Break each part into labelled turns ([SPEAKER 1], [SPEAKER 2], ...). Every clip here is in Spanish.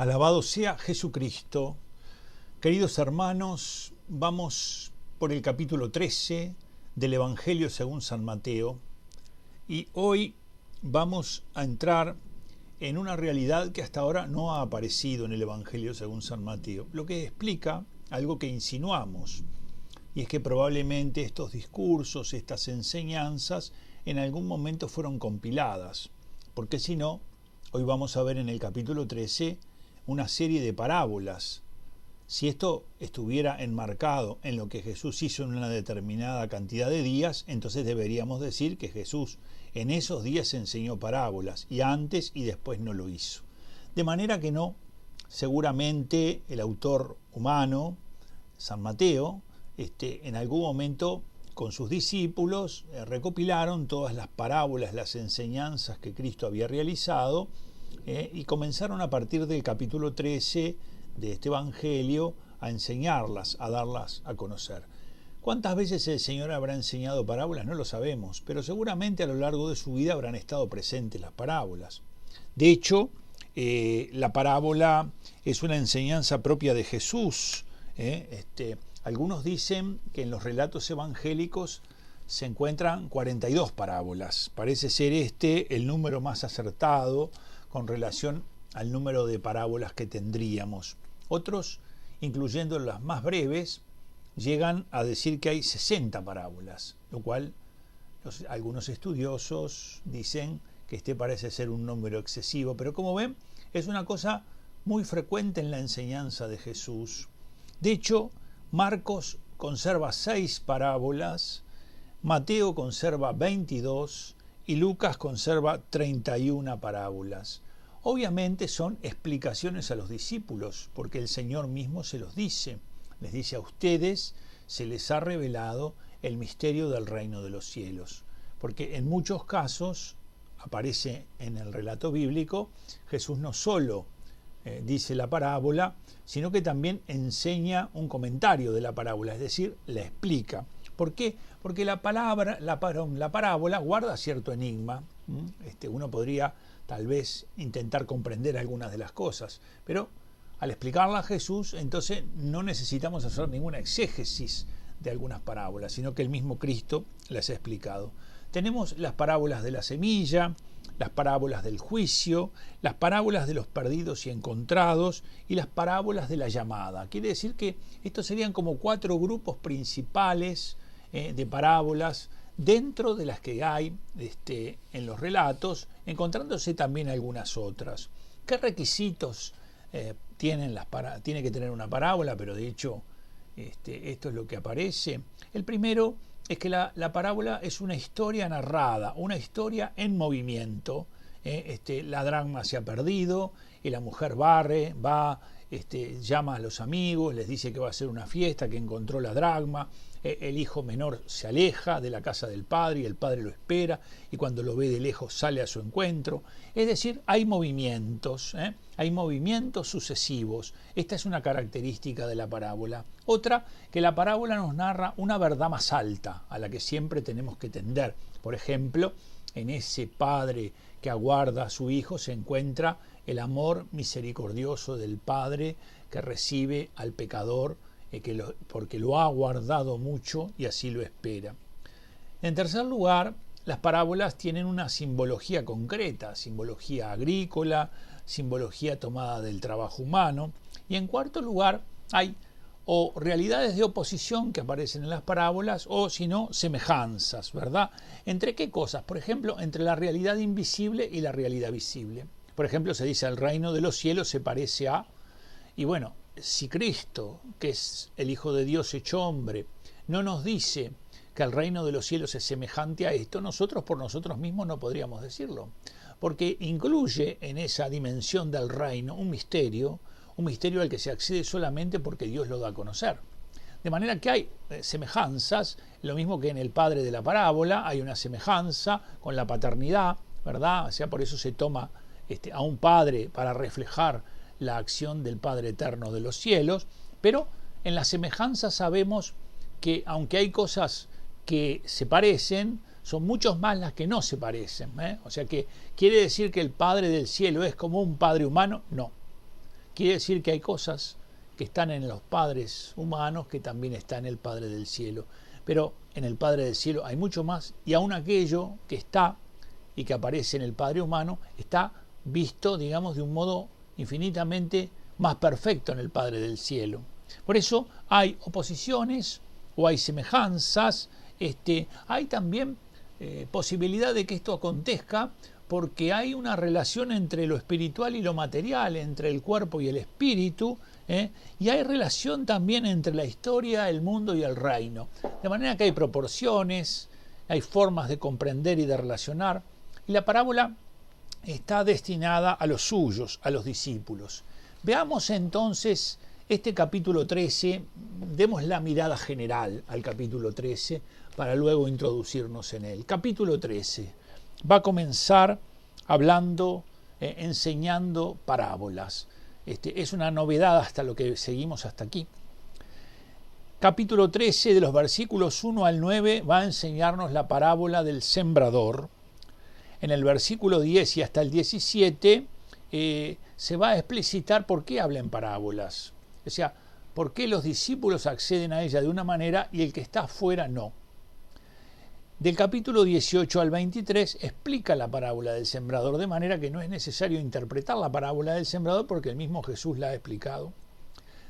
[SPEAKER 1] Alabado sea Jesucristo. Queridos hermanos, vamos por el capítulo 13 del Evangelio según San Mateo y hoy vamos a entrar en una realidad que hasta ahora no ha aparecido en el Evangelio según San Mateo, lo que explica algo que insinuamos, y es que probablemente estos discursos, estas enseñanzas, en algún momento fueron compiladas, porque si no, hoy vamos a ver en el capítulo 13 una serie de parábolas. Si esto estuviera enmarcado en lo que Jesús hizo en una determinada cantidad de días, entonces deberíamos decir que Jesús en esos días enseñó parábolas, y antes y después no lo hizo. De manera que no, seguramente el autor humano, San Mateo, en algún momento con sus discípulos recopilaron todas las parábolas, las enseñanzas que Cristo había realizado, y comenzaron a partir del capítulo 13 de este Evangelio a enseñarlas, a darlas a conocer. ¿Cuántas veces el Señor habrá enseñado parábolas? No lo sabemos, pero seguramente a lo largo de su vida habrán estado presentes las parábolas. De hecho, la parábola es una enseñanza propia de Jesús. Algunos dicen que en los relatos evangélicos se encuentran 42 parábolas. Parece ser el número más acertado con relación al número de parábolas que tendríamos. Otros, incluyendo las más breves, llegan a decir que hay 60 parábolas, lo cual algunos estudiosos dicen que parece ser un número excesivo, pero como ven, es una cosa muy frecuente en la enseñanza de Jesús. De hecho, Marcos conserva 6 parábolas, Mateo conserva 22 y Lucas conserva 31 parábolas. Obviamente son explicaciones a los discípulos, porque el Señor mismo se los dice. Les dice: a ustedes se les ha revelado el misterio del reino de los cielos. Porque en muchos casos, aparece en el relato bíblico, Jesús no solo dice la parábola, sino que también enseña un comentario de la parábola, es decir, la explica. ¿Por qué? Porque la parábola guarda cierto enigma. Uno podría tal vez intentar comprender algunas de las cosas, pero al explicarla a Jesús, entonces no necesitamos hacer ninguna exégesis de algunas parábolas, sino que el mismo Cristo las ha explicado. Tenemos las parábolas de la semilla, las parábolas del juicio, las parábolas de los perdidos y encontrados y las parábolas de la llamada. Quiere decir que estos serían como 4 grupos principales de parábolas dentro de las que hay en los relatos, encontrándose también algunas otras. ¿Qué requisitos tiene que tener una parábola? Pero de hecho esto es lo que aparece. El primero es que la parábola es una historia narrada, una historia en movimiento. La dracma se ha perdido y la mujer va, llama a los amigos, les dice que va a hacer una fiesta, que encontró la dracma. El hijo menor se aleja de la casa del padre y el padre lo espera, y cuando lo ve de lejos sale a su encuentro. Es decir, hay movimientos sucesivos. Esta es una característica de la parábola. Otra, que la parábola nos narra una verdad más alta a la que siempre tenemos que tender. Por ejemplo, en ese padre que aguarda a su hijo se encuentra el amor misericordioso del padre que recibe al pecador porque lo ha guardado mucho y así lo espera. En tercer lugar, las parábolas tienen una simbología concreta, simbología agrícola, simbología tomada del trabajo humano. Y en cuarto lugar, hay o realidades de oposición que aparecen en las parábolas, o si no, semejanzas, ¿verdad? ¿Entre qué cosas? Por ejemplo, entre la realidad invisible y la realidad visible. Por ejemplo, se dice: el reino de los cielos se parece a... Y bueno, si Cristo, que es el Hijo de Dios hecho hombre, no nos dice que el reino de los cielos es semejante a esto, nosotros por nosotros mismos no podríamos decirlo, porque incluye en esa dimensión del reino un misterio al que se accede solamente porque Dios lo da a conocer. De manera que hay semejanzas, lo mismo que en el padre de la parábola hay una semejanza con la paternidad, ¿verdad? O sea, por eso se toma a un padre para reflejar la acción del Padre Eterno de los cielos, pero en la semejanza sabemos que aunque hay cosas que se parecen, son muchos más las que no se parecen. O sea que, ¿quiere decir que el Padre del cielo es como un Padre humano? No. Quiere decir que hay cosas que están en los padres humanos que también está en el Padre del cielo. Pero en el Padre del cielo hay mucho más, y aún aquello que está y que aparece en el Padre humano está visto, digamos, de un modo infinitamente más perfecto en el Padre del cielo. Por eso hay oposiciones o hay semejanzas, hay también posibilidad de que esto acontezca porque hay una relación entre lo espiritual y lo material, entre el cuerpo y el espíritu, y hay relación también entre la historia, el mundo y el reino. De manera que hay proporciones, hay formas de comprender y de relacionar, y la parábola está destinada a los suyos, a los discípulos. Veamos entonces este capítulo 13, demos la mirada general al capítulo 13 para luego introducirnos en él. Capítulo 13 va a comenzar hablando, enseñando parábolas. Es una novedad hasta lo que seguimos hasta aquí. Capítulo 13, de los versículos 1 al 9, va a enseñarnos la parábola del sembrador. En el versículo 10 y hasta el 17 se va a explicitar por qué habla en parábolas. O sea, por qué los discípulos acceden a ella de una manera y el que está afuera no. Del capítulo 18 al 23 explica la parábola del sembrador, de manera que no es necesario interpretar la parábola del sembrador porque el mismo Jesús la ha explicado.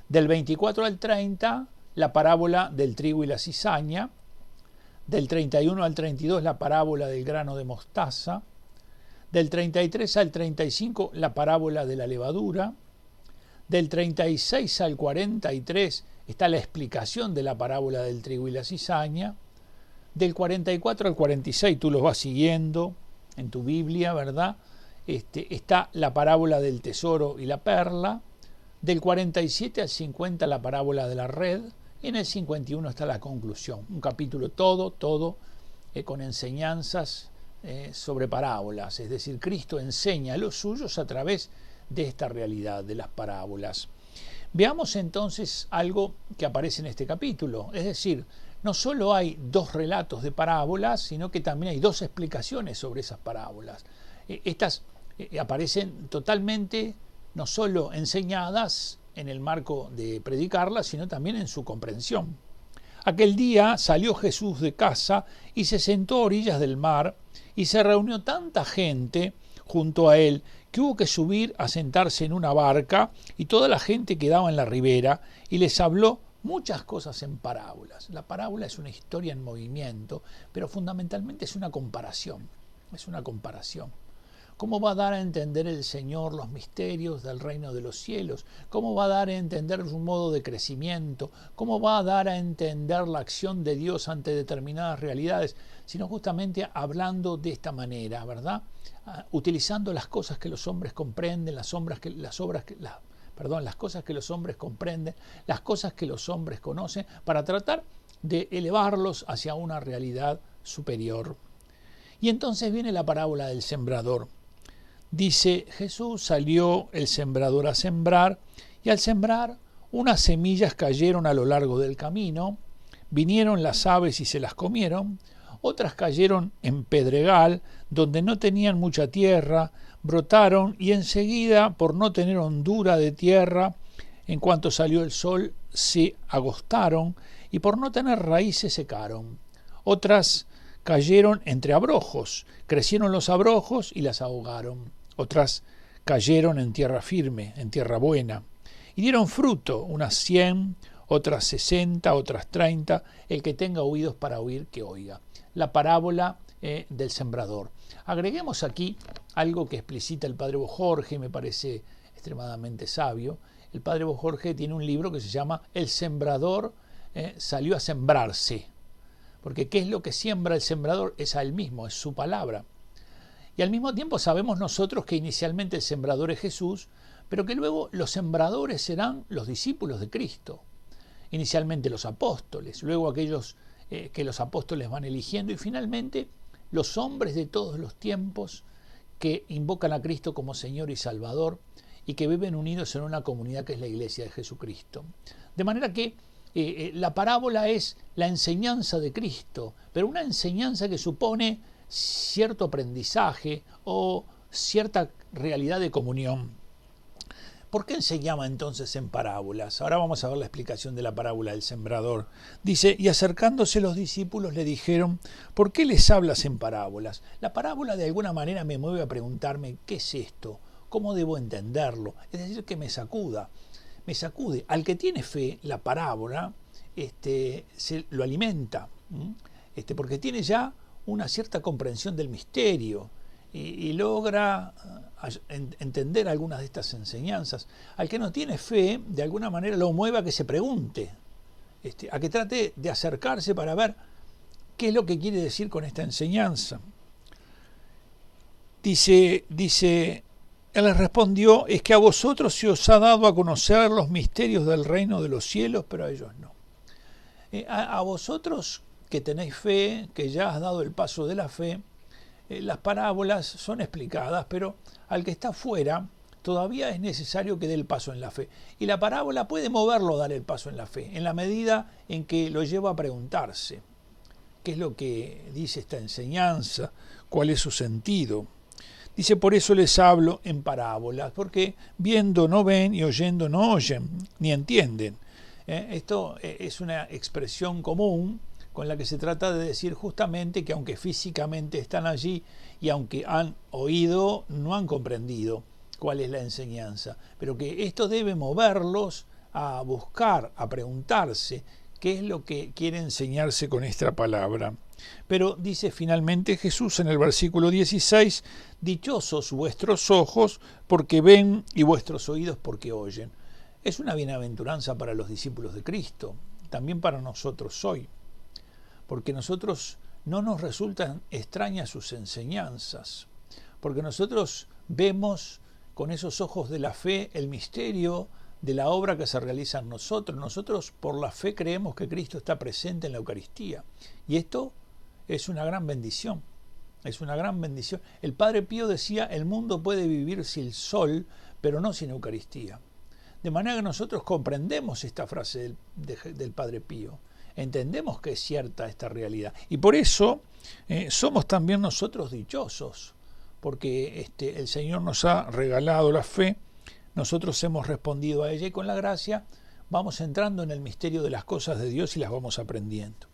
[SPEAKER 1] Del 24 al 30, la parábola del trigo y la cizaña. Del 31 al 32, la parábola del grano de mostaza. Del 33 al 35, la parábola de la levadura. Del 36 al 43 está la explicación de la parábola del trigo y la cizaña. Del 44 al 46, tú los vas siguiendo en tu Biblia, ¿verdad? Está la parábola del tesoro y la perla. Del 47 al 50, la parábola de la red. Y en el 51 está la conclusión. Un capítulo todo con enseñanzas sobre parábolas. Es decir, Cristo enseña a los suyos a través de esta realidad de las parábolas. Veamos entonces algo que aparece en este capítulo. Es decir, no solo hay dos relatos de parábolas, sino que también hay dos explicaciones sobre esas parábolas. Estas aparecen totalmente no solo enseñadas en el marco de predicarlas, sino también en su comprensión. Aquel día salió Jesús de casa y se sentó a orillas del mar, y se reunió tanta gente junto a él que hubo que subir a sentarse en una barca, y toda la gente quedaba en la ribera, y les habló muchas cosas en parábolas. La parábola es una historia en movimiento, pero fundamentalmente es una comparación. Es una comparación. ¿Cómo va a dar a entender el Señor los misterios del reino de los cielos? ¿Cómo va a dar a entender su modo de crecimiento? ¿Cómo va a dar a entender la acción de Dios ante determinadas realidades? Sino justamente hablando de esta manera, ¿verdad? Utilizando las cosas que los hombres comprenden, las cosas que los hombres comprenden, las cosas que los hombres conocen, para tratar de elevarlos hacia una realidad superior. Y entonces viene la parábola del sembrador. Dice, Jesús salió el sembrador a sembrar, y al sembrar unas semillas cayeron a lo largo del camino, vinieron las aves y se las comieron, otras cayeron en pedregal, donde no tenían mucha tierra, brotaron y enseguida, por no tener hondura de tierra, en cuanto salió el sol, se agostaron, y por no tener raíz se secaron. Otras cayeron entre abrojos, crecieron los abrojos y las ahogaron. Otras cayeron en tierra firme, en tierra buena, y dieron fruto, unas 100, otras 60, otras 30, el que tenga oídos para oír, que oiga. La parábola del sembrador. Agreguemos aquí algo que explicita el padre Bojorge, me parece extremadamente sabio. El padre Bojorge tiene un libro que se llama El sembrador salió a sembrarse. Porque ¿qué es lo que siembra el sembrador? Es a él mismo, es su palabra. Y al mismo tiempo sabemos nosotros que inicialmente el sembrador es Jesús, pero que luego los sembradores serán los discípulos de Cristo. Inicialmente los apóstoles, luego aquellos que los apóstoles van eligiendo, y finalmente los hombres de todos los tiempos que invocan a Cristo como Señor y Salvador y que viven unidos en una comunidad que es la Iglesia de Jesucristo. De manera que la parábola es la enseñanza de Cristo, pero una enseñanza que supone cierto aprendizaje o cierta realidad de comunión. ¿Por qué enseñaba entonces en parábolas? Ahora vamos a ver la explicación de la parábola del sembrador. Dice, y acercándose los discípulos le dijeron, ¿por qué les hablas en parábolas? La parábola de alguna manera me mueve a preguntarme, ¿qué es esto? ¿Cómo debo entenderlo? Es decir, que me sacude. Al que tiene fe, la parábola se lo alimenta, porque tiene ya una cierta comprensión del misterio y logra entender algunas de estas enseñanzas. Al que no tiene fe, de alguna manera lo mueve a que se pregunte, a que trate de acercarse para ver qué es lo que quiere decir con esta enseñanza. Dice, él les respondió, es que a vosotros se os ha dado a conocer los misterios del reino de los cielos, pero a ellos no. A vosotros que tenéis fe, que ya has dado el paso de la fe, las parábolas son explicadas, pero al que está fuera todavía es necesario que dé el paso en la fe. Y la parábola puede moverlo a dar el paso en la fe, en la medida en que lo lleva a preguntarse, ¿qué es lo que dice esta enseñanza? ¿Cuál es su sentido? Dice, por eso les hablo en parábolas, porque viendo no ven y oyendo no oyen, ni entienden. Esto es una expresión común con la que se trata de decir justamente que aunque físicamente están allí y aunque han oído, no han comprendido cuál es la enseñanza, pero que esto debe moverlos a buscar, a preguntarse qué es lo que quiere enseñarse con esta palabra. Pero dice finalmente Jesús en el versículo 16, dichosos vuestros ojos porque ven y vuestros oídos porque oyen. Es una bienaventuranza para los discípulos de Cristo, también para nosotros hoy, porque nosotros no nos resultan extrañas sus enseñanzas, porque nosotros vemos con esos ojos de la fe el misterio de la obra que se realiza en nosotros. Nosotros por la fe creemos que Cristo está presente en la Eucaristía, y esto es una gran bendición, es una gran bendición. El Padre Pío decía, el mundo puede vivir sin sol, pero no sin Eucaristía. De manera que nosotros comprendemos esta frase del Padre Pío, entendemos que es cierta esta realidad, y por eso somos también nosotros dichosos, porque el Señor nos ha regalado la fe, nosotros hemos respondido a ella y con la gracia vamos entrando en el misterio de las cosas de Dios y las vamos aprendiendo.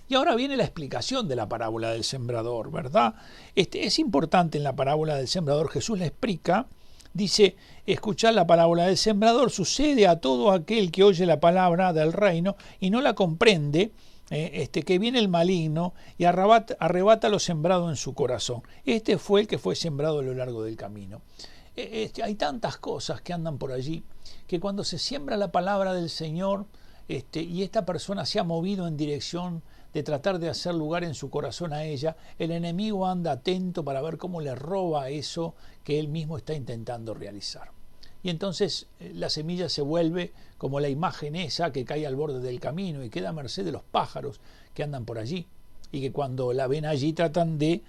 [SPEAKER 1] Y ahora viene la explicación de la parábola del sembrador, ¿verdad? Es importante en la parábola del sembrador, Jesús le explica, dice, escuchad la parábola del sembrador, sucede a todo aquel que oye la palabra del reino y no la comprende, que viene el maligno y arrebata lo sembrado en su corazón. Este fue el que fue sembrado a lo largo del camino. Hay tantas cosas que andan por allí, que cuando se siembra la palabra del Señor, y esta persona se ha movido en dirección de tratar de hacer lugar en su corazón a ella, el enemigo anda atento para ver cómo le roba eso que él mismo está intentando realizar. Y entonces la semilla se vuelve como la imagen esa que cae al borde del camino y queda a merced de los pájaros que andan por allí y que cuando la ven allí tratan de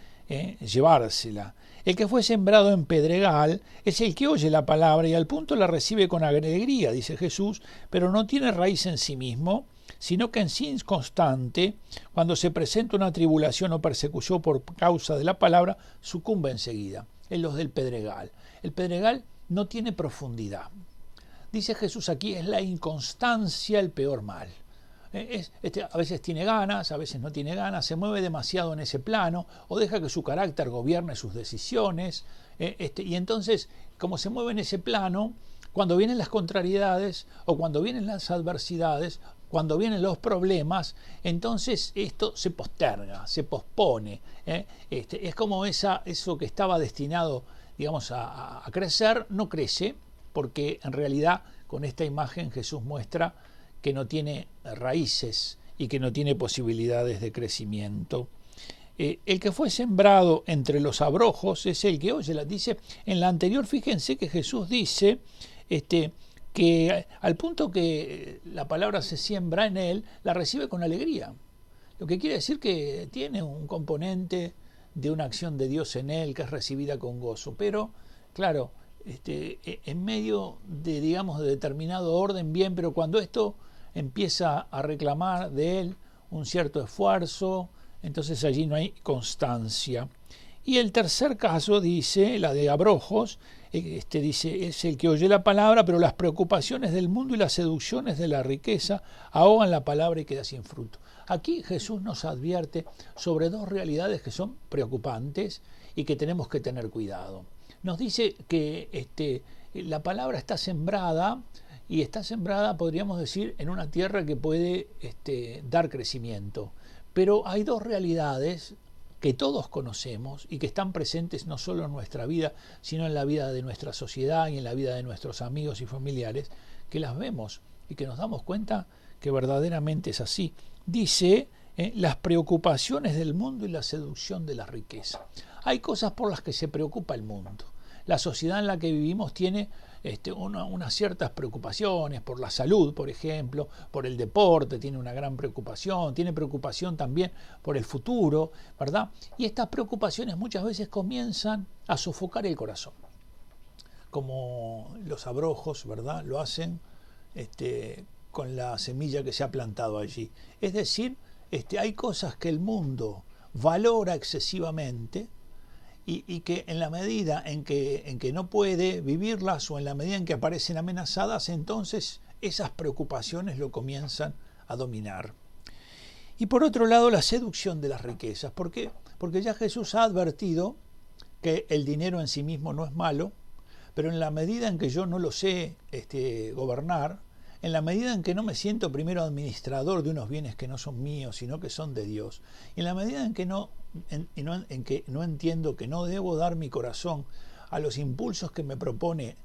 [SPEAKER 1] llevársela. El que fue sembrado en pedregal es el que oye la palabra y al punto la recibe con alegría, dice Jesús, pero no tiene raíz en sí mismo, sino que en sí inconstante, cuando se presenta una tribulación o persecución por causa de la palabra, sucumbe enseguida. En los del pedregal. El pedregal no tiene profundidad. Dice Jesús aquí, es la inconstancia el peor mal. A veces tiene ganas, a veces no tiene ganas, se mueve demasiado en ese plano o deja que su carácter gobierne sus decisiones. Y entonces, como se mueve en ese plano, cuando vienen las contrariedades o cuando vienen las adversidades, cuando vienen los problemas, entonces esto se posterga, se pospone. Es como eso que estaba destinado, digamos, a crecer, no crece, porque en realidad con esta imagen Jesús muestra que no tiene raíces y que no tiene posibilidades de crecimiento. El que fue sembrado entre los abrojos es el que oye. Dice en la anterior, fíjense que Jesús dice que al punto que la palabra se siembra en él, la recibe con alegría. Lo que quiere decir que tiene un componente de una acción de Dios en él que es recibida con gozo. Pero, claro, en medio de, digamos, de determinado orden, bien, pero cuando esto empieza a reclamar de él un cierto esfuerzo, entonces allí no hay constancia. Y el tercer caso dice, la de abrojos, dice, es el que oye la palabra, pero las preocupaciones del mundo y las seducciones de la riqueza ahogan la palabra y queda sin fruto. Aquí Jesús nos advierte sobre dos realidades que son preocupantes y que tenemos que tener cuidado. Nos dice que la palabra está sembrada, y está sembrada, podríamos decir, en una tierra que puede dar crecimiento. Pero hay dos realidades que todos conocemos y que están presentes no solo en nuestra vida, sino en la vida de nuestra sociedad y en la vida de nuestros amigos y familiares, que las vemos y que nos damos cuenta que verdaderamente es así. Dice, las preocupaciones del mundo y la seducción de la riqueza. Hay cosas por las que se preocupa el mundo. La sociedad en la que vivimos tiene unas ciertas preocupaciones por la salud, por ejemplo, por el deporte, tiene una gran preocupación, tiene preocupación también por el futuro, ¿verdad? Y estas preocupaciones muchas veces comienzan a sofocar el corazón, como los abrojos, ¿verdad? Lo hacen con la semilla que se ha plantado allí. Es decir, hay cosas que el mundo valora excesivamente, y que en la medida en que no puede vivirlas o en la medida en que aparecen amenazadas, entonces esas preocupaciones lo comienzan a dominar. Y por otro lado, la seducción de las riquezas. ¿Por qué? Porque ya Jesús ha advertido que el dinero en sí mismo no es malo, pero en la medida en que yo no lo sé gobernar, en la medida en que no me siento primero administrador de unos bienes que no son míos, sino que son de Dios, y en la medida en que no entiendo que no debo dar mi corazón a los impulsos que me propone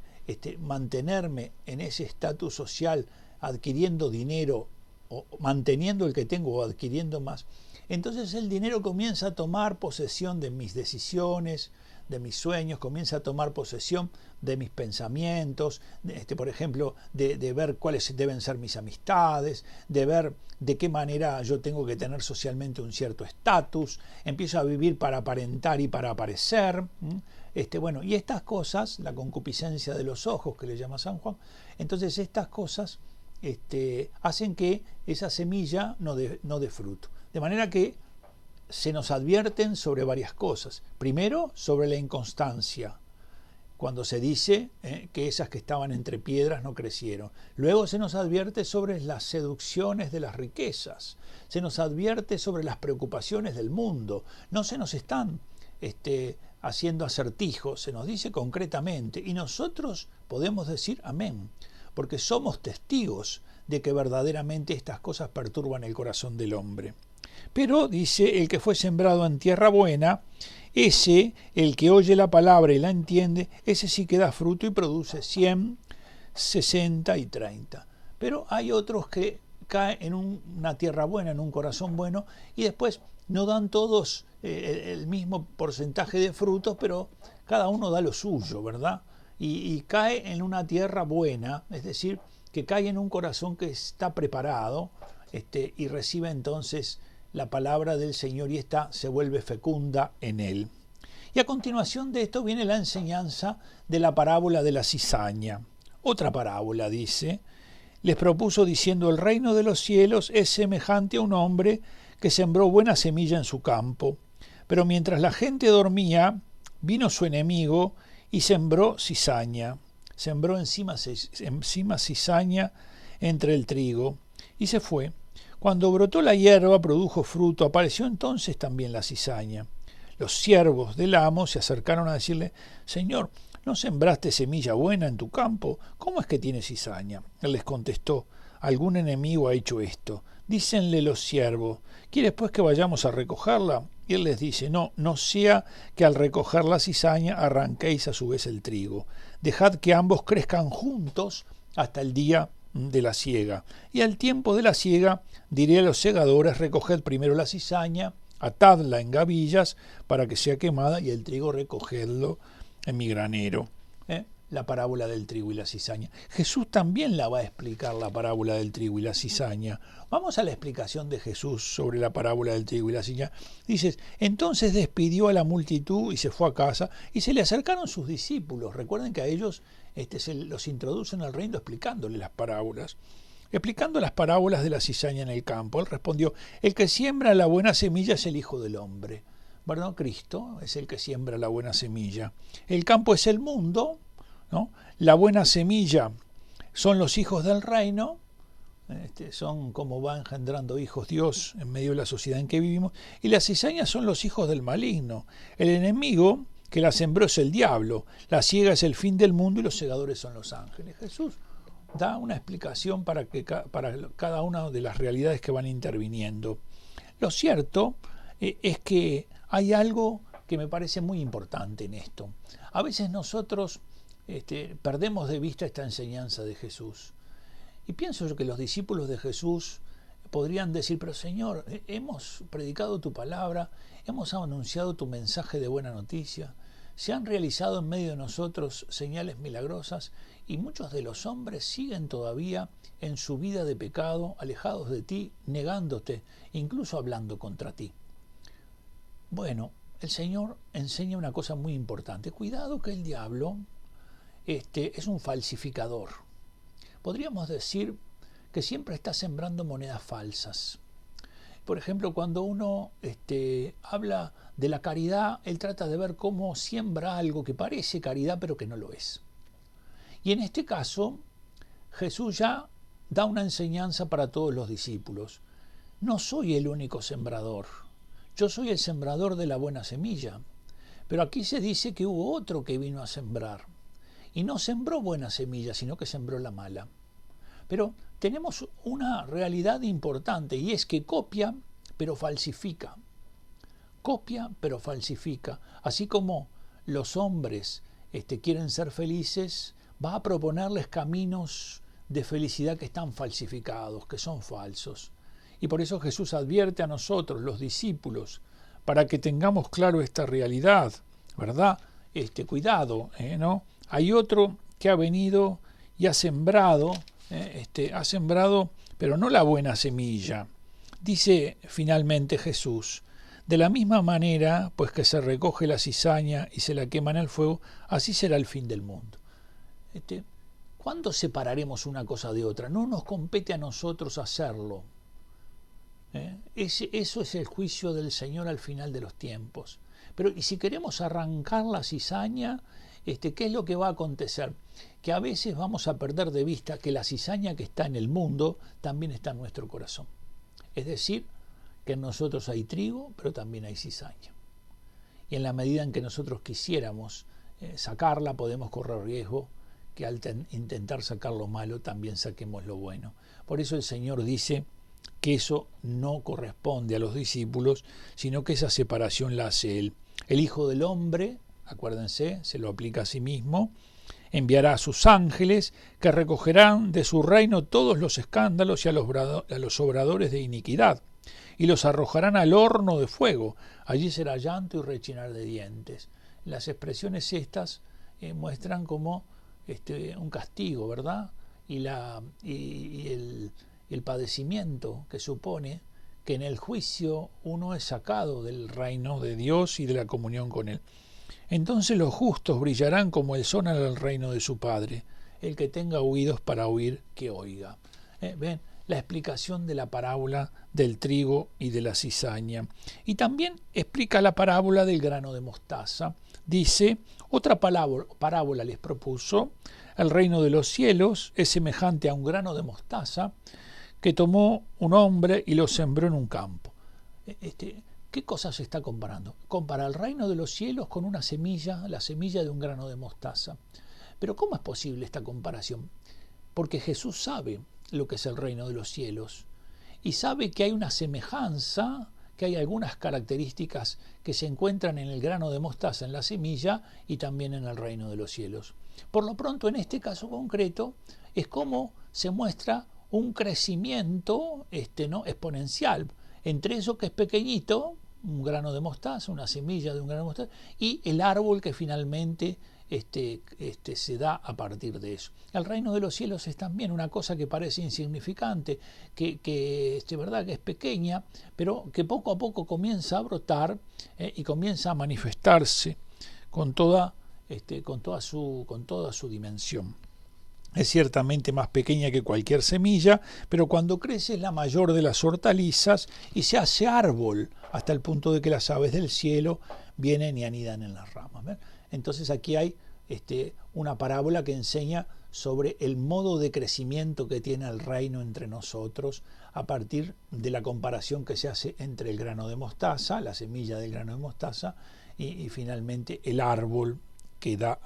[SPEAKER 1] mantenerme en ese estatus social, adquiriendo dinero, o manteniendo el que tengo o adquiriendo más, entonces el dinero comienza a tomar posesión de mis decisiones, de mis sueños, comienza a tomar posesión de mis pensamientos, por ejemplo, de ver cuáles deben ser mis amistades, de ver de qué manera yo tengo que tener socialmente un cierto estatus, empiezo a vivir para aparentar y para aparecer, y estas cosas, la concupiscencia de los ojos que le llama San Juan, entonces estas cosas hacen que esa semilla no dé fruto. De manera que se nos advierten sobre varias cosas. Primero, sobre la inconstancia, cuando se dice que esas que estaban entre piedras no crecieron. Luego se nos advierte sobre las seducciones de las riquezas. Se nos advierte sobre las preocupaciones del mundo. No se nos están haciendo acertijos, se nos dice concretamente. Y nosotros podemos decir amén, porque somos testigos de que verdaderamente estas cosas perturban el corazón del hombre. Pero, dice, el que fue sembrado en tierra buena, ese, el que oye la palabra y la entiende, ese sí que da fruto y produce 100, 60 y 30. Pero hay otros que caen en una tierra buena, en un corazón bueno, y después no dan todos el mismo porcentaje de frutos, pero cada uno da lo suyo, ¿verdad? Y cae en una tierra buena, es decir, que cae en un corazón que está preparado, y recibe entonces la palabra del Señor y ésta se vuelve fecunda en él. Y a continuación de esto viene la enseñanza de la parábola de la cizaña. Otra parábola, dice, les propuso diciendo: el reino de los cielos es semejante a un hombre que sembró buena semilla en su campo, pero mientras la gente dormía, vino su enemigo y sembró cizaña. Sembró encima cizaña entre el trigo y se fue. Cuando brotó la hierba, produjo fruto, apareció entonces también la cizaña. Los siervos del amo se acercaron a decirle: Señor, ¿no sembraste semilla buena en tu campo? ¿Cómo es que tiene cizaña? Él les contestó: algún enemigo ha hecho esto. Dícenle los siervos: ¿quieres pues que vayamos a recogerla? Y él les dice: no sea que al recoger la cizaña arranquéis a su vez el trigo. Dejad que ambos crezcan juntos hasta el día de la siega. Y al tiempo de la siega diré a los segadores: recoged primero la cizaña, atadla en gavillas para que sea quemada, y el trigo recogedlo en mi granero. La parábola del trigo y la cizaña. Jesús también la va a explicar, la parábola del trigo y la cizaña. Vamos a la explicación de Jesús sobre la parábola del trigo y la cizaña. Dice: entonces despidió a la multitud y se fue a casa, y se le acercaron sus discípulos. Recuerden que a ellos se los introducen al reino explicándoles las parábolas. Explicando las parábolas de la cizaña en el campo, él respondió: el que siembra la buena semilla es el Hijo del Hombre. Bueno, Cristo es el que siembra la buena semilla. El campo es el mundo, ¿no? La buena semilla son los hijos del reino, son como va engendrando hijos Dios en medio de la sociedad en que vivimos, y las cizañas son los hijos del maligno. El enemigo que la sembró es el diablo, la siega es el fin del mundo y los segadores son los ángeles. Jesús da una explicación para cada una de las realidades que van interviniendo. Lo cierto es que hay algo que me parece muy importante en esto. A veces nosotros perdemos de vista esta enseñanza de Jesús. Y pienso yo que los discípulos de Jesús podrían decir, pero Señor, hemos predicado tu palabra, hemos anunciado tu mensaje de buena noticia, se han realizado en medio de nosotros señales milagrosas y muchos de los hombres siguen todavía en su vida de pecado, alejados de ti, negándote, incluso hablando contra ti. Bueno, el Señor enseña una cosa muy importante. Cuidado que el diablo es un falsificador. Podríamos decir que siempre está sembrando monedas falsas. Por ejemplo, cuando uno habla de la caridad, él trata de ver cómo siembra algo que parece caridad pero que no lo es. Y en este caso, Jesús ya da una enseñanza para todos los discípulos. No soy el único sembrador, yo soy el sembrador de la buena semilla. Pero aquí se dice que hubo otro que vino a sembrar. Y no sembró buena semilla, sino que sembró la mala. Pero tenemos una realidad importante y es que copia, pero falsifica. Copia, pero falsifica. Así como los hombres quieren ser felices, va a proponerles caminos de felicidad que están falsificados, que son falsos. Y por eso Jesús advierte a nosotros, los discípulos, para que tengamos claro esta realidad, ¿verdad? Cuidado, ¿no? Hay otro que ha venido y ha sembrado, pero no la buena semilla. Dice finalmente Jesús, de la misma manera, pues que se recoge la cizaña y se la quema en el fuego, así será el fin del mundo. ¿Cuándo separaremos una cosa de otra? No nos compete a nosotros hacerlo. Eso es el juicio del Señor al final de los tiempos. Pero y si queremos arrancar la cizaña, ¿qué es lo que va a acontecer? Que a veces vamos a perder de vista que la cizaña que está en el mundo también está en nuestro corazón. Es decir, que en nosotros hay trigo, pero también hay cizaña. Y en la medida en que nosotros quisiéramos sacarla, podemos correr riesgo que al intentar sacar lo malo, también saquemos lo bueno. Por eso el Señor dice que eso no corresponde a los discípulos, sino que esa separación la hace Él. El Hijo del Hombre, acuérdense, se lo aplica a sí mismo, enviará a sus ángeles que recogerán de su reino todos los escándalos y a los obradores de iniquidad, y los arrojarán al horno de fuego. Allí será llanto y rechinar de dientes. Las expresiones estas muestran como un castigo, ¿verdad? Y el padecimiento que supone que en el juicio uno es sacado del reino de Dios y de la comunión con Él. Entonces los justos brillarán como el sol en el reino de su Padre. El que tenga oídos para oír, que oiga. ¿Ven? La explicación de la parábola del trigo y de la cizaña. Y también explica la parábola del grano de mostaza. Dice, otra parábola les propuso, el reino de los cielos es semejante a un grano de mostaza que tomó un hombre y lo sembró en un campo. ¿Qué cosa se está comparando? Compara el reino de los cielos con una semilla, la semilla de un grano de mostaza. Pero ¿cómo es posible esta comparación? Porque Jesús sabe lo que es el reino de los cielos y sabe que hay una semejanza, que hay algunas características que se encuentran en el grano de mostaza, en la semilla y también en el reino de los cielos. Por lo pronto, en este caso concreto, es como se muestra un crecimiento ¿no? exponencial entre eso que es pequeñito, un grano de mostaza, una semilla de un grano de mostaza, y el árbol que finalmente se da a partir de eso. El reino de los cielos es también una cosa que parece insignificante, que ¿verdad? Que es pequeña, pero que poco a poco comienza a brotar y comienza a manifestarse con toda su dimensión. es ciertamente más pequeña que cualquier semilla, pero cuando crece es la mayor de las hortalizas y se hace árbol hasta el punto de que las aves del cielo vienen y anidan en las ramas. ¿Ven? Entonces aquí hay una parábola que enseña sobre el modo de crecimiento que tiene el reino entre nosotros a partir de la comparación que se hace entre el grano de mostaza, la semilla del grano de mostaza, y finalmente el árbol que da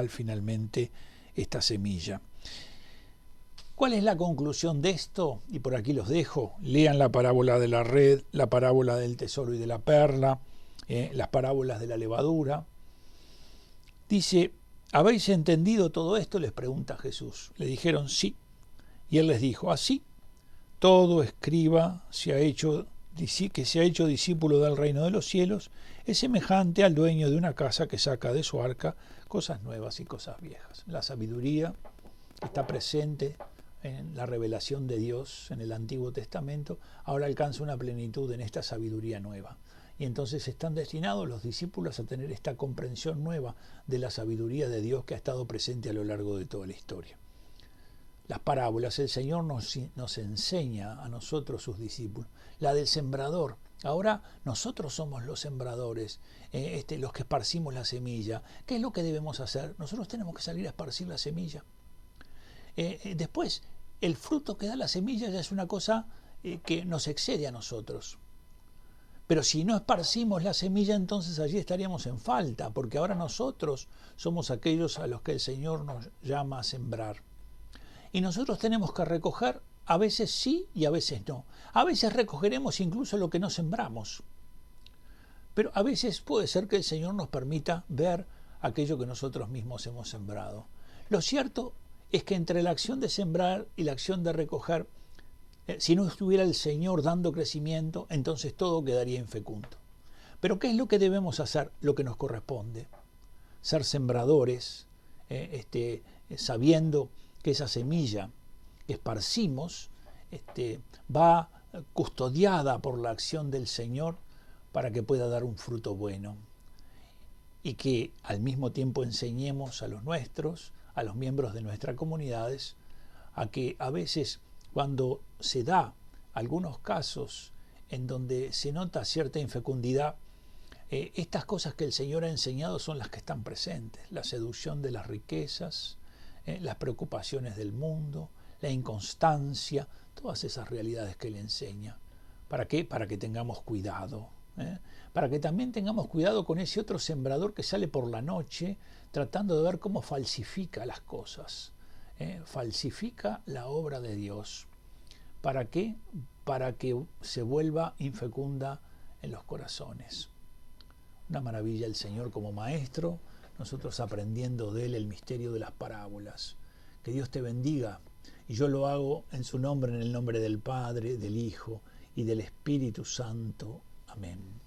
[SPEAKER 1] finalmente esta semilla. ¿Cuál es la conclusión de esto? Y por aquí los dejo. Lean la parábola de la red, la parábola del tesoro y de la perla, las parábolas de la levadura. Dice, ¿habéis entendido todo esto?, les pregunta Jesús. Le dijeron sí. Y él les dijo, así, todo escriba que se ha hecho discípulo del reino de los cielos es semejante al dueño de una casa que saca de su arca cosas nuevas y cosas viejas. La sabiduría está presente en la revelación de Dios en el Antiguo Testamento, ahora alcanza una plenitud en esta sabiduría nueva. Y entonces están destinados los discípulos a tener esta comprensión nueva de la sabiduría de Dios que ha estado presente a lo largo de toda la historia. Las parábolas, el Señor nos enseña a nosotros, sus discípulos. La del sembrador. Ahora nosotros somos los sembradores, los que esparcimos la semilla. ¿Qué es lo que debemos hacer? Nosotros tenemos que salir a esparcir la semilla. Después, el fruto que da la semilla ya es una cosa que nos excede a nosotros. Pero si no esparcimos la semilla, entonces allí estaríamos en falta, porque ahora nosotros somos aquellos a los que el Señor nos llama a sembrar. Y nosotros tenemos que recoger, a veces sí y a veces no. A veces recogeremos incluso lo que no sembramos. Pero a veces puede ser que el Señor nos permita ver aquello que nosotros mismos hemos sembrado. Lo cierto es que entre la acción de sembrar y la acción de recoger, si no estuviera el Señor dando crecimiento, entonces todo quedaría infecundo. Pero ¿qué es lo que debemos hacer? Lo que nos corresponde. Ser sembradores, sabiendo que esa semilla que esparcimos va custodiada por la acción del Señor para que pueda dar un fruto bueno. Y que al mismo tiempo enseñemos a los nuestros, a los miembros de nuestras comunidades, a que a veces cuando se da algunos casos en donde se nota cierta infecundidad, estas cosas que el Señor ha enseñado son las que están presentes: la seducción de las riquezas, las preocupaciones del mundo, la inconstancia, todas esas realidades que Él enseña. ¿Para qué? Para que tengamos cuidado. Para que también tengamos cuidado con ese otro sembrador que sale por la noche tratando de ver cómo falsifica las cosas. Falsifica la obra de Dios. ¿Para qué? Para que se vuelva infecunda en los corazones. Una maravilla el Señor como maestro, nosotros aprendiendo de Él el misterio de las parábolas. Que Dios te bendiga, y yo lo hago en su nombre, en el nombre del Padre, del Hijo y del Espíritu Santo. Amén.